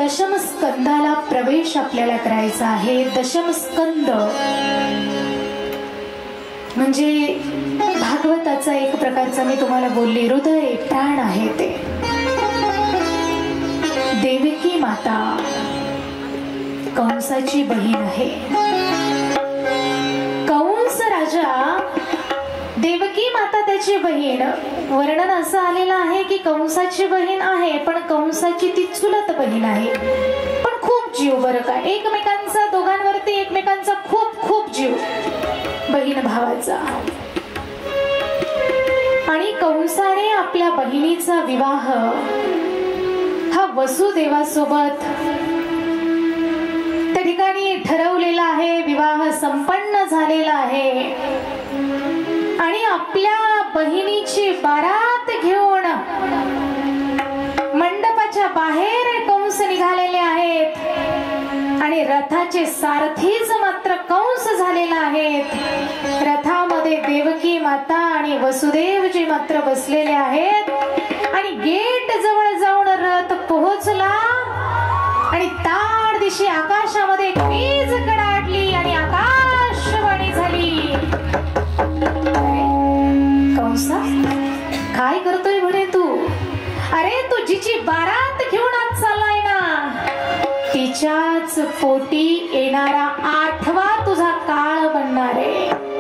दशम स्कंदाला प्रवेश आपल्याला करायचा आहे। दशम स्कंद म्हणजे भागवताचा एक प्रकारचा, मी तुम्हाला बोलली, हृदय प्राण आहे ते। देवकी माता कंसाची बहीण आहे। कंस राजा, देवकी माता त्याची बहीण। वर्णन असं आलेलं आहे की कंसाची बहीण आहे, पण कंसाची ती चुलत बहीण आहे। पण खूप जीव, बरं का, एकमेकांचा, दोघांवरती एकमेकांचा खूप खूप जीव, बहीण भावाचा। आणि कंसाने आपल्या बहिणीचा विवाह हा वसुदेवासोबत त्या ठिकाणी ठरवलेला आहे, विवाह संपन्न झालेला आहे। आणि आपल्या बहिणीची बारात घेऊन मंडपाच्या बाहेर कंस निघालेले आहेत आणि रथाचे सारथीच मात्र कंस झालेला आहेत। रथामध्ये देवकी माता आणि वसुदेवजी मात्र बसलेले आहेत आणि गेट जवळ जाऊन रथ पोहोचला आणि ताड दिशी आकाशामध्ये वीज कडाडली आणि आकाशवाणी झाली। कंसा, काय करतोय म्हणे तू? अरे, तू जिची बारात घेऊन आज चाललाय ना, तिच्याच पोटी येणारा 8वा तुझा काळ बनणार आहे।